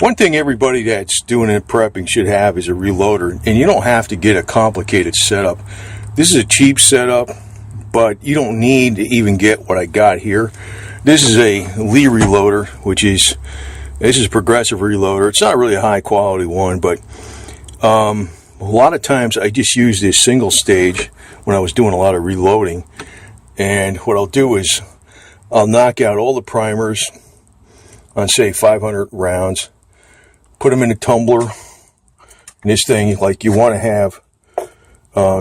One thing everybody that's doing it prepping should have is a reloader, and you don't have to get a complicated setup. This is a cheap setup, but you don't need to even get what I got here. This is a Lee reloader, this is a progressive reloader. It's not really a high quality one, but a lot of times I just use this single stage when I was doing a lot of reloading. And what I'll do is I'll knock out all the primers on, say, 500 rounds, put them in a tumbler. And this thing, like, you want to have,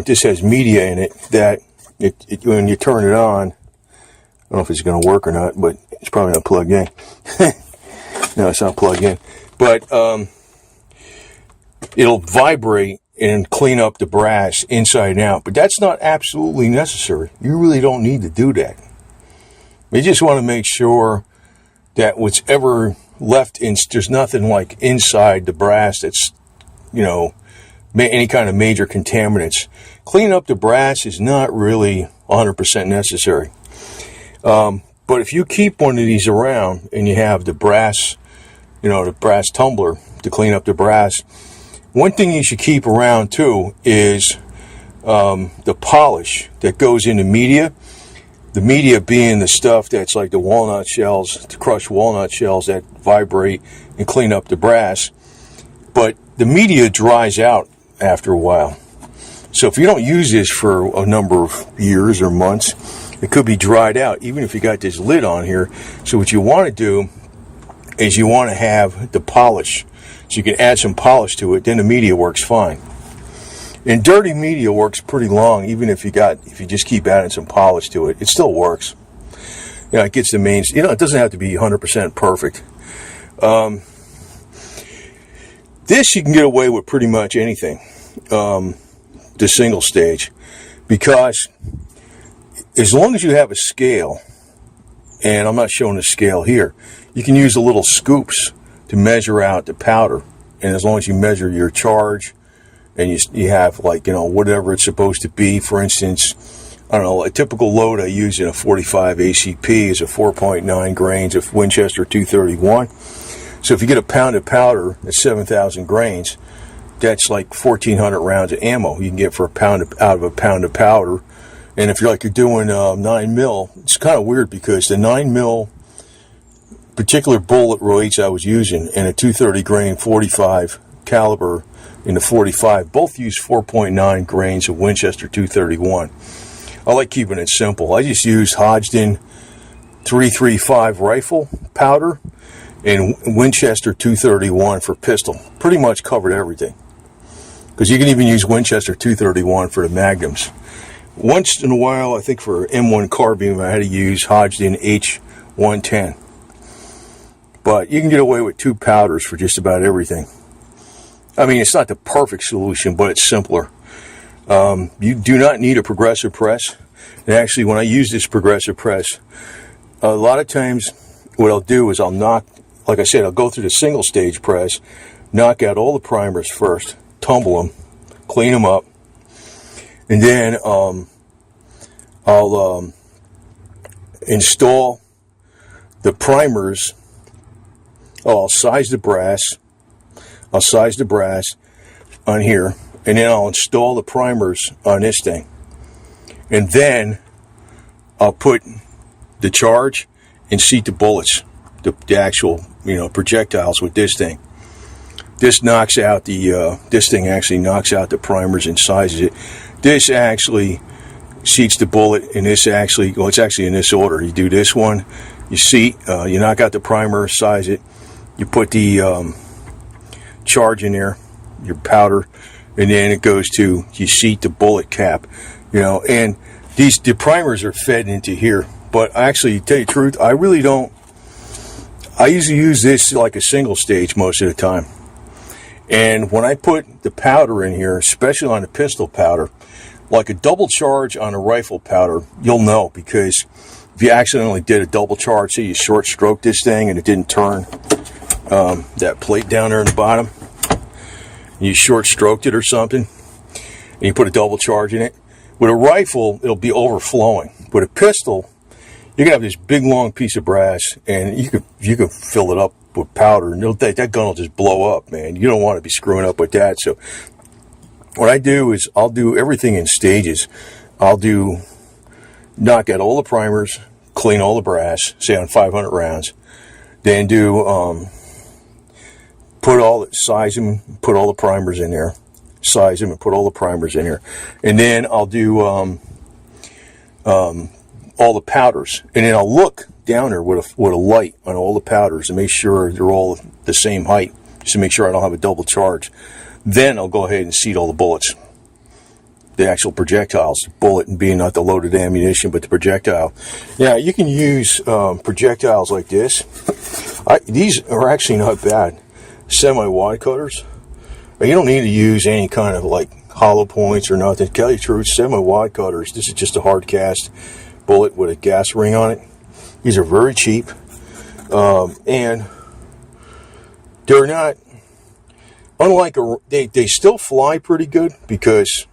this has media in it that when you turn it on, I don't know if it's going to work or not, but it's probably not plugged in. No, it's not plugged in. But it'll vibrate and clean up the brass inside and out. But that's not absolutely necessary. You really don't need to do that. You just want to make sure that what's ever left in, there's nothing like inside the brass that's, any kind of major contaminants. Cleaning up the brass is not really 100% necessary. But if you keep one of these around and you have the brass, the brass tumbler to clean up the brass, one thing you should keep around too is the polish that goes into media. The media being the stuff that's like the walnut shells, the crushed walnut shells that vibrate and clean up the brass. But the media dries out after a while. So if you don't use this for a number of years or months, it could be dried out, even if you got this lid on here. So what you want to do is you want to have the polish. So you can add some polish to it, then the media works fine. And dirty media works pretty long, even if you just keep adding some polish to it. It still works. It gets the main, it doesn't have to be 100% perfect. This you can get away with pretty much anything, the single stage, because as long as you have a scale, and I'm not showing the scale here, you can use the little scoops to measure out the powder. And as long as you measure your charge, and you have, whatever it's supposed to be. For instance, I don't know, a typical load I use in a 45 ACP is a 4.9 grains of Winchester 231. So if you get a pound of powder at 7,000 grains, that's like 1,400 rounds of ammo you can get for out of a pound of powder. And if you're doing 9 mil, it's kind of weird because the 9 mil particular bullet rates I was using in a 230 grain 45 caliber in the 45 both use 4.9 grains of Winchester 231. I like keeping it simple. I just use Hodgdon 335 rifle powder and Winchester 231 for pistol. Pretty much covered everything, because you can even use Winchester 231 for the magnums. Once in a while, I think for M1 carbine, I had to use Hodgdon H110. But you can get away with 2 powders for just about everything. I mean, it's not the perfect solution, but it's simpler. You do not need a progressive press. And actually, when I use this progressive press, a lot of times what I'll do is I'll go through the single stage press, knock out all the primers first, tumble them, clean them up, and then I'll install the primers. I'll size the brass on here, and then I'll install the primers on this thing. And then I'll put the charge and seat the bullets, the actual, projectiles with this thing. This knocks out this thing actually knocks out the primers and sizes it. This actually seats the bullet, and it's actually in this order. You do this one, you seat, you knock out the primer, size it, you put the charge in there, your powder, and then it goes to, you seat the bullet cap, and the primers are fed into here. But actually, to tell you the truth, I usually use this like a single stage most of the time. And when I put the powder in here, especially on the pistol powder, like a double charge on a rifle powder, you'll know, because if you accidentally did a double charge, say you short stroked this thing and it didn't turn that plate down there in the bottom, you short stroked it or something, and you put a double charge in it. With a rifle, it'll be overflowing. With a pistol, You can have this big long piece of brass, and you could fill it up with powder, and that gun will just blow up, man. You don't want to be screwing up with that. So what I do is I'll do everything in stages. I'll knock out all the primers, clean all the brass, say on 500 rounds, then size them, put all the primers in there, size them and put all the primers in there, and then I'll do all the powders, and then I'll look down there with a light on all the powders and make sure they're all the same height, just to make sure I don't have a double charge. Then I'll go ahead and seat all the bullets, the actual projectiles, the bullet and being not the loaded ammunition, but the projectile. Now, you can use projectiles like this. These are actually not bad. Semi-wide cutters. You don't need to use any kind of like hollow points or nothing. To tell you the truth, semi-wide cutters, this is just a hard cast bullet with a gas ring on it. These are very cheap. And they're not, unlike they still fly pretty good because,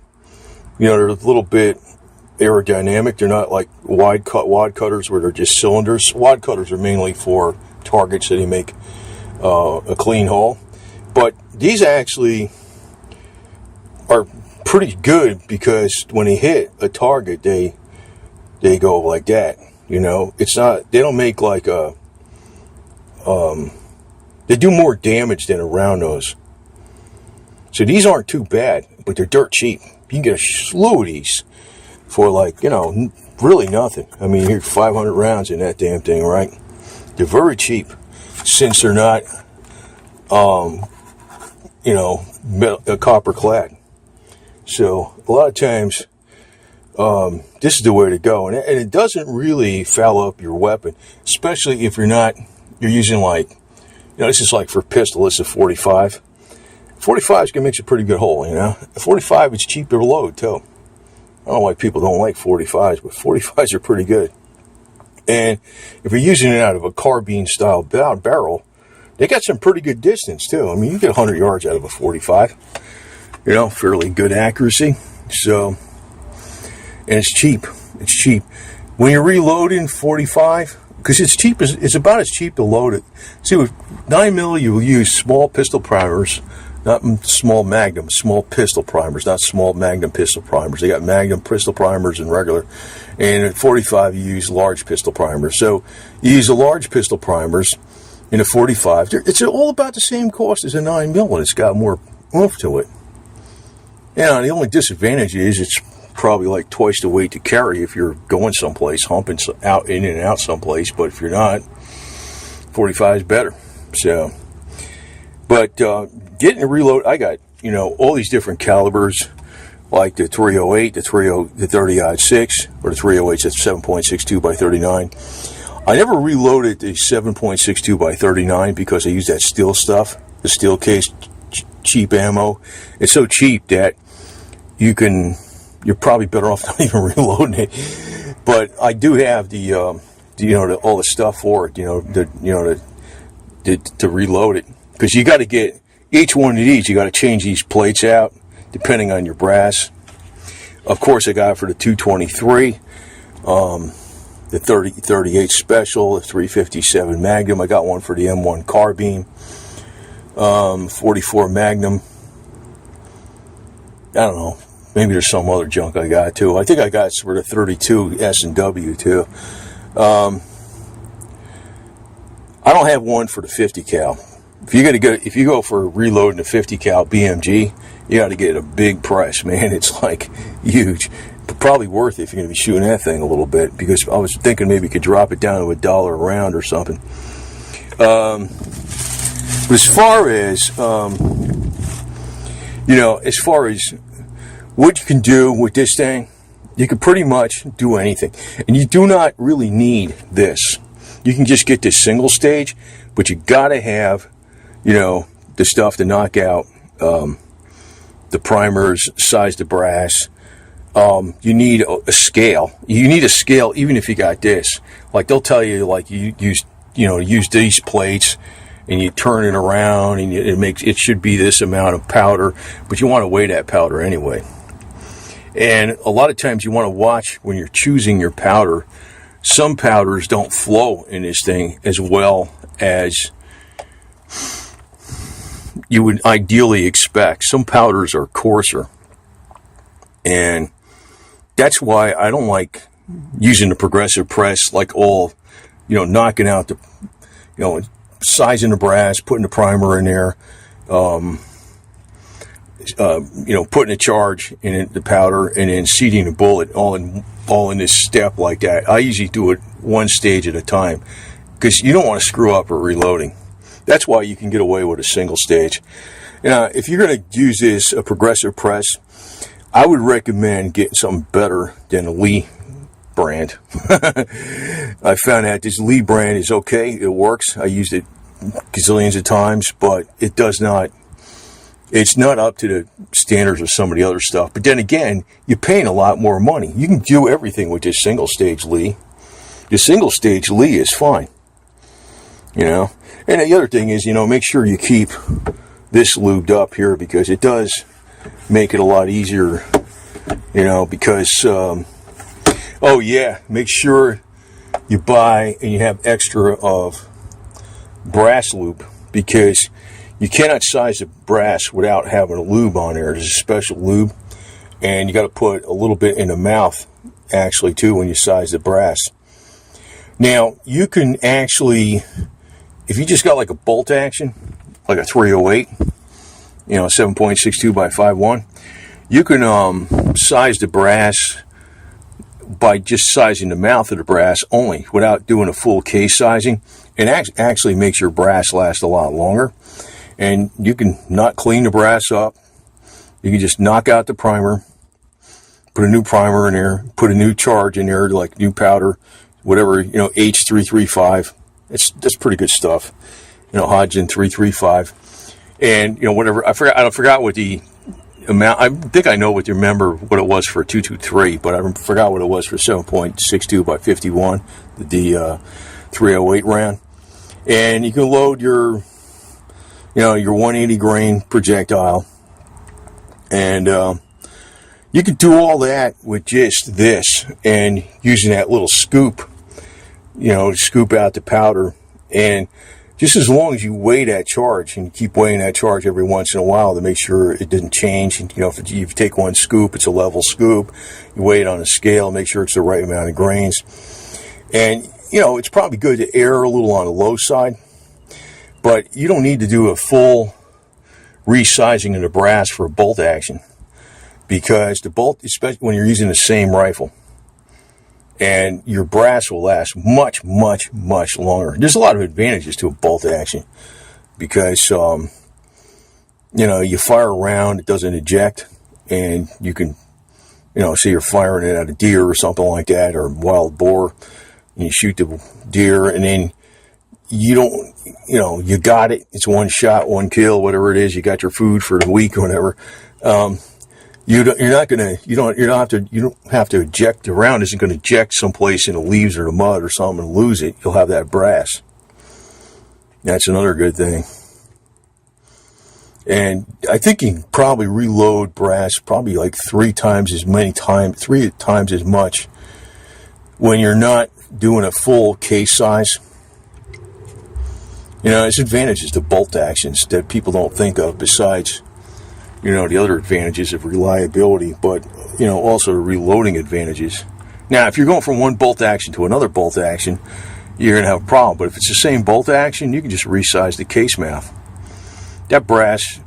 they're a little bit aerodynamic. They're not like wad cutters where they're just cylinders. Wad cutters are mainly for targets that they make a clean hole. But these actually are pretty good because when they hit a target, they go like that. It's not, they don't make like they do more damage than a round nose. So these aren't too bad, but they're dirt cheap. You can get a slew of these for like, really nothing. I mean, here's 500 rounds in that damn thing, right? They're very cheap since they're not, copper clad. So a lot of times, this is the way to go. And it doesn't really foul up your weapon, especially if you're using like, this is like for pistol, this is a 45. 45 is going to make a pretty good hole, 45 is cheap to load, too. I don't know why people don't like 45s, but 45s are pretty good. And if you're using it out of a carbine-style barrel, they got some pretty good distance, too. I mean, you get 100 yards out of a 45. Fairly good accuracy. So, and it's cheap. It's cheap. When you're reloading 45, because it's about as cheap to load it. See, with 9mm, you will use small pistol primers, not small magnum, small pistol primers, not small magnum pistol primers. They got magnum pistol primers and regular. And at 45, you use large pistol primers. So you use the large pistol primers in a 45. It's all about the same cost as a 9mm, and it's got more oomph to it. The only disadvantage is it's probably like twice the weight to carry if you're going someplace, humping out in and out someplace. But if you're not, 45 is better. So, but getting a reload, I got all these different calibers, like the 308, the 30-06, or the 308's at 7.62 by 39. I never reloaded the 7.62 by 39 because I use that steel stuff, the steel case, cheap ammo. It's so cheap that you're probably better off not even reloading it. But I do have the all the stuff for it, to reload it, because you got to get each one of these. You got to change these plates out depending on your brass. Of course, I got it for the 223, the 38 Special, the 357 Magnum. I got one for the M1 carbine, 44 Magnum. I don't know. Maybe there's some other junk I got too. I think I got for the 32 S&W too. I don't have one for the 50 cal. If you go for reloading a 50 cal BMG, you got to get a big press, man. It's like huge. But probably worth it if you're going to be shooting that thing a little bit, because I was thinking maybe you could drop it down to $1 a round or something. But as far as as far as what you can do with this thing, you can pretty much do anything. And you do not really need this. You can just get this single stage, but you got to have, the stuff to knock out the primers, size the brass. You need a scale. You need a scale even if you got this. Like they'll tell you, like you use these plates, and you turn it around, and it should be this amount of powder, but you want to weigh that powder anyway. And a lot of times you want to watch when you're choosing your powder some powders don't flow in this thing as well as you would ideally expect. Some powders are coarser, and that's why I don't like using the progressive press, like all, knocking out the, sizing the brass, putting the primer in there, putting a charge in the powder, and then seating the bullet all in this step like that. I usually do it one stage at a time, because you don't want to screw up or reloading. That's why you can get away with a single stage. Now, if you're going to use this, a progressive press, I would recommend getting something better than a Lee brand. I found out this Lee brand is okay. It works. I used it gazillions of times, but it's not up to the standards of some of the other stuff. But then again, you're paying a lot more money. You can do everything with this single stage Lee. The single stage Lee is fine. And the other thing is, make sure you keep this lubed up here, because it does make it a lot easier, because, make sure you buy and you have extra of brass lube, because you cannot size the brass without having a lube on there. There's a special lube, and you got to put a little bit in the mouth, actually, too, when you size the brass. Now, you can actually, if you just got like a bolt action, like a 308, 7.62 by 5.1, you can size the brass by just sizing the mouth of the brass only, without doing a full case sizing. It actually makes your brass last a lot longer. And you can not clean the brass up. You can just knock out the primer, put a new primer in there, put a new charge in there, like new powder, whatever, H335. That's pretty good stuff. Hodgdon 335. And, whatever, I forgot what the amount, I think I know what you remember what it was for 223, but I forgot what it was for 7.62 by 51, the 308 round. And you can load your 180 grain projectile, and you can do all that with just this, and using that little scoop, to scoop out the powder. And just as long as you weigh that charge, and you keep weighing that charge every once in a while to make sure it doesn't change. And, if you take one scoop, it's a level scoop. You weigh it on a scale, make sure it's the right amount of grains. And, it's probably good to err a little on the low side, but you don't need to do a full resizing of the brass for a bolt action, because the bolt, especially when you're using the same rifle, and your brass will last much, much, much longer. There's a lot of advantages to a bolt action, because, you fire a round, it doesn't eject, and you can, say you're firing it at a deer or something like that, or a wild boar, and you shoot the deer, and then you don't, you got it. It's one shot, one kill, whatever it is. You got your food for the week or whatever. You don't have to eject. The round isn't going to eject someplace in the leaves or the mud or something and lose it. You'll have that brass. That's another good thing. And I think you can probably reload brass probably like three times as much when you're not doing a full case size. There's advantages to bolt actions that people don't think of, besides, the other advantages of reliability, but, also reloading advantages. Now, if you're going from one bolt action to another bolt action, you're going to have a problem. But if it's the same bolt action, you can just resize the case mouth. That brass,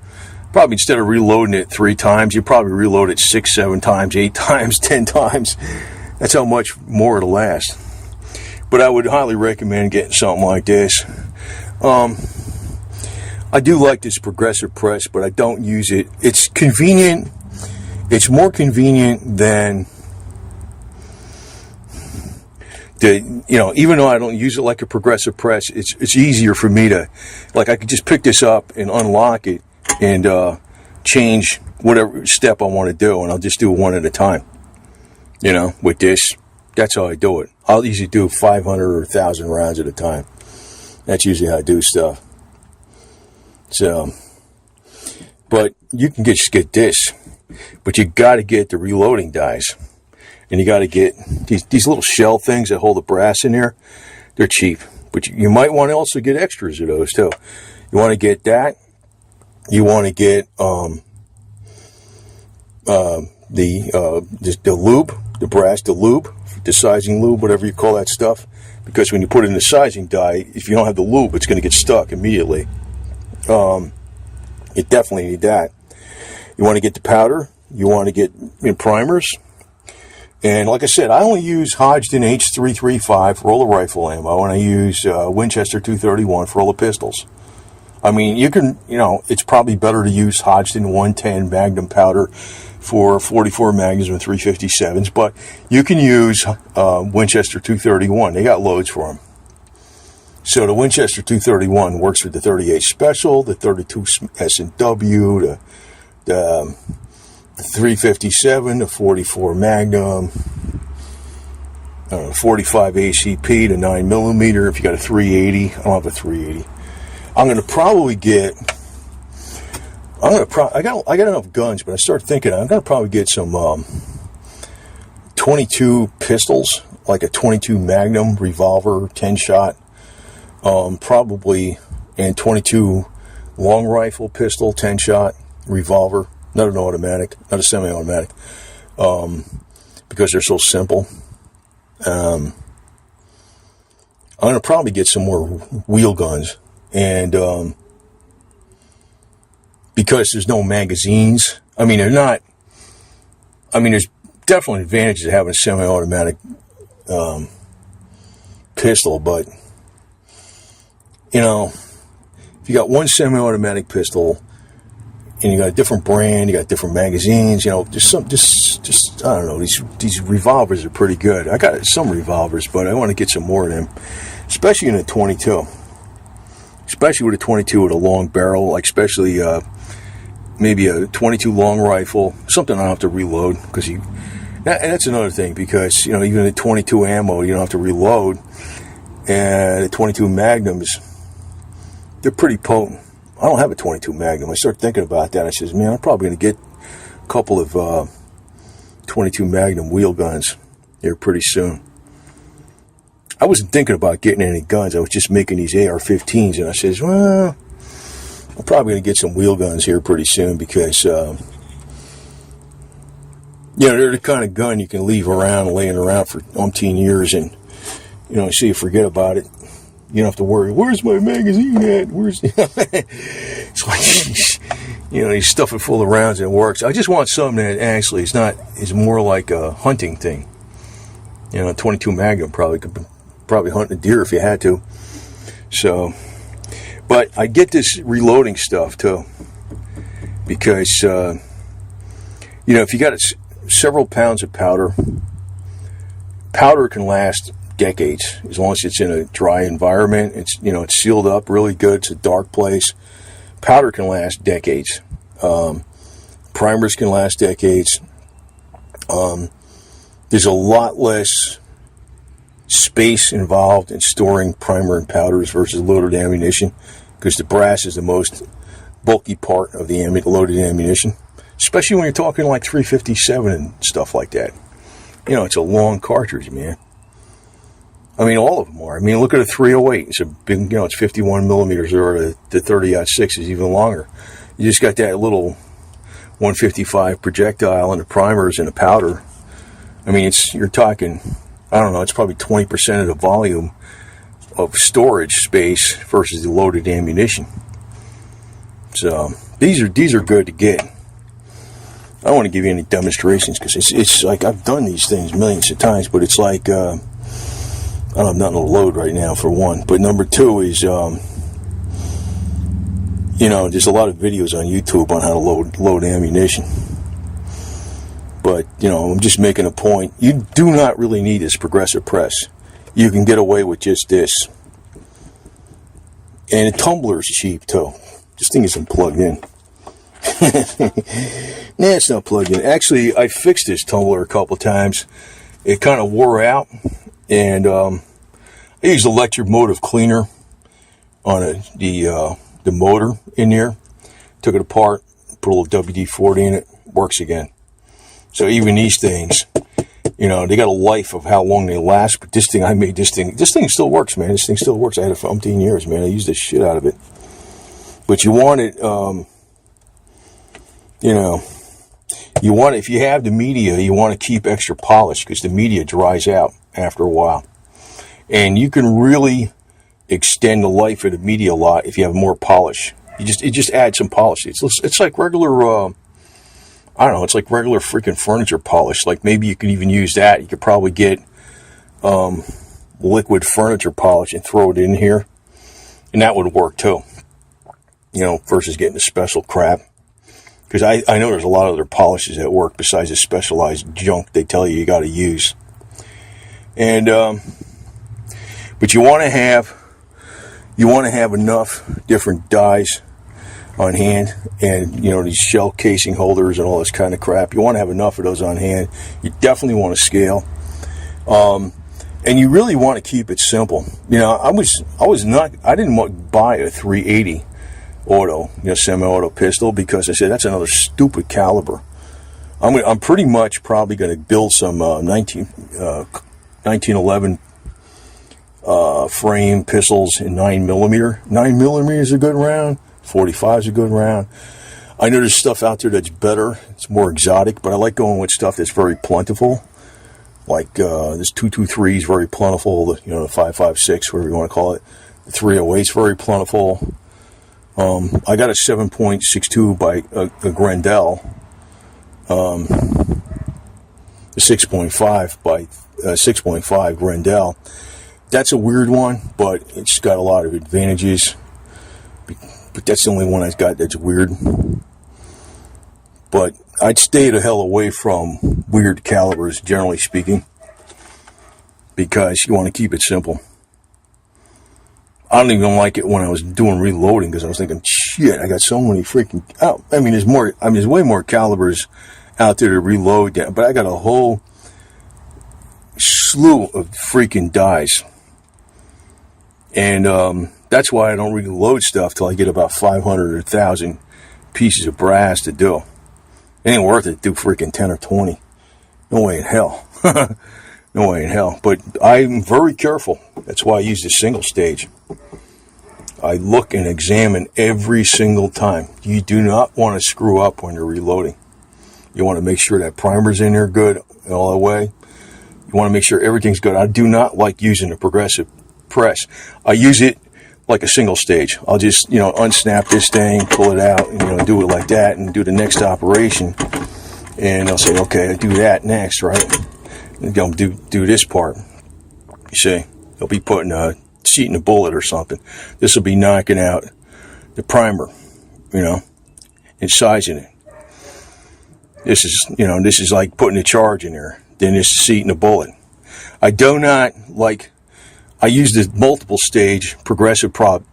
probably instead of reloading it 3 times, you probably reload it 6, 7 times, 8 times, 10 times. That's how much more it'll last. But I would highly recommend getting something like this. I do like this progressive press, but I don't use it. It's convenient. It's more convenient than even though I don't use it like a progressive press, it's easier for me to, like, I could just pick this up and unlock it and change whatever step I want to do, and I'll just do it one at a time. With this, that's how I do it. I'll usually do 500 or 1,000 rounds at a time. That's usually how I do stuff. So, but you can just get this, but you got to get the reloading dies. And you got to get these little shell things that hold the brass in there. They're cheap, but you might want to also get extras of those too. You want to get that. You want to get the lube, the brass, the lube, the sizing lube, whatever you call that stuff. Because when you put it in the sizing die, if you don't have the lube, it's going to get stuck immediately. You definitely need that. You want to get the powder. You want to get primers. And like I said, I only use Hodgdon H.335 for all the rifle ammo, and I use Winchester 231 for all the pistols. I mean, it's probably better to use Hodgdon 110 Magnum powder for 44 Magnums and 357s, but you can use Winchester 231. They got loads for them. So the Winchester 231 works with the 38 Special, the 32 S&W, the 357, the 44 Magnum, 45 ACP, the 9mm. If you got a 380, I don't have a 380. I'm going to probably get. I got enough guns, but I started thinking I'm going to probably get some 22 pistols, like a 22 Magnum revolver, 10-shot, probably, and 22 long rifle pistol, 10-shot revolver, not an automatic, not a semi-automatic, because they're so simple. I'm going to probably get some more wheel guns, and because there's no magazines. I mean, there's definitely advantages of having a semi-automatic pistol, but, if you got one semi-automatic pistol and you got a different brand, you got different magazines, just I don't know, these revolvers are pretty good. I got some revolvers, but I want to get some more of them, especially in a 22. Especially with a 22 with a long barrel, like especially maybe a 22 long rifle, something I don't have to reload, because and that's another thing, because even the 22 ammo you don't have to reload, and the 22 Magnums, they're pretty potent. I don't have a 22 Magnum. I started thinking about that. I says, man, I'm probably going to get a couple of 22 Magnum wheel guns here pretty soon. I wasn't thinking about getting any guns. I was just making these AR-15s, and I says, well, I'm probably going to get some wheel guns here pretty soon, because they're the kind of gun you can leave around, laying around for umpteen years, and so you forget about it. You don't have to worry, where's my magazine at? It's like, you stuff it full of rounds and it works. I just want something that actually is more like a hunting thing. A 22 Magnum probably hunting a deer if you had to. So, but I get this reloading stuff too, because if you got several pounds of powder can last decades as long as it's in a dry environment. It's sealed up really good. It's a dark place. Powder can last decades. Primers can last decades. There's a lot less space involved in storing primer and powders versus loaded ammunition, because the brass is the most bulky part of the loaded ammunition, especially when you're talking like 357 and stuff like that. It's a long cartridge, man. I mean, all of them are. I mean, look at a 308. It's a big, it's 51 millimeters, or the 30-06 is even longer. You just got that little 155 projectile and the primers and the powder. I mean, you're talking, I don't know, it's probably 20% of the volume of storage space versus the loaded ammunition. So these are good to get. I don't want to give you any demonstrations, because it's like I've done these things millions of times, but it's like I don't have nothing to load right now, for one. But number two is, there's a lot of videos on YouTube on how to load ammunition. But, I'm just making a point. You do not really need this Progressive Press. You can get away with just this. And the tumbler's cheap, too. This thing isn't plugged in. Nah, it's not plugged in. Actually, I fixed this tumbler a couple times. It kind of wore out. And I used electric motive cleaner on the motor in there. Took it apart, put a little WD-40 in it, works again. So even these things, You know, they got a life of how long they last, but this thing, I made this thing still works, man. This thing still works. I had it for umpteen years, man. I used the shit out of it. But you want it, you know, you want, if you have the media, you want to keep extra polish because the media dries out after a while. And you can really extend the life of the media a lot if you have more polish. It just adds some polish. It's like regular, I don't know, it's like regular freaking furniture polish. Like maybe you could even use that. You could probably get liquid furniture polish and throw it in here. And that would work too. You know, versus getting the special crap. Because I know there's a lot of other polishes that work besides the specialized junk they tell you got to use. And, but you want to have enough different dyes on hand, and you know, these shell casing holders and all this kind of crap. You want to have enough of those on hand. You definitely want to scale, and you really want to keep it simple. You know, I didn't want to buy a 380 auto, you know, semi-auto pistol, because I said that's another stupid caliber. I'm pretty much probably going to build some 1911 frame pistols in 9mm. 9mm is a good round. 45 is a good round. I know there's stuff out there that's better. It's more exotic, but I like going with stuff that's very plentiful. Like this 223 is very plentiful. The 5.56, whatever you want to call it. The 308 is very plentiful. I got a 7.62 by a Grendel. The 6.5 by 6.5 Grendel. That's a weird one, but it's got a lot of advantages. But that's the only one I've got that's weird. But I'd stay the hell away from weird calibers, generally speaking, because you want to keep it simple. I don't even like it when I was doing reloading, because I was thinking, shit, I got so many freaking... Oh, I mean, there's way more calibers out there to reload, but I got a whole slew of freaking dies. And that's why I don't really load stuff till I get about 500 or 1,000 pieces of brass to do. It ain't worth it to do freaking 10 or 20. No way in hell. No way in hell. But I'm very careful. That's why I use the single stage. I look and examine every single time. You do not want to screw up when you're reloading. You want to make sure that primer's in there good all the way. You want to make sure everything's good. I do not like using a progressive press. I use it like a single stage. I'll just, unsnap this thing, pull it out, and, do it like that, and do the next operation. And I'll say, okay, I do that next, right? And I'll do this part. You see, I'll be putting a seat in a bullet or something. This will be knocking out the primer, and sizing it. This is like putting a charge in there. Then this seat in a bullet. I do not like. I use the multiple stage progressive prop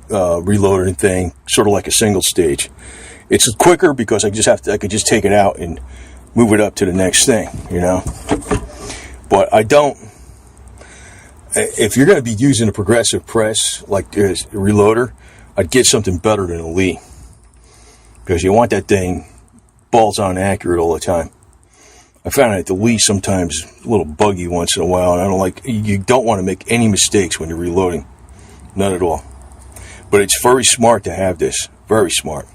reloader and thing, sort of like a single stage. It's quicker because I could just take it out and move it up to the next thing, But I don't. If you're going to be using a progressive press like a reloader, I'd get something better than a Lee, because you want that thing balls on accurate all the time. I found that the Lee sometimes a little buggy once in a while, and you don't want to make any mistakes when you're reloading. Not at all. But it's very smart to have this. Very smart.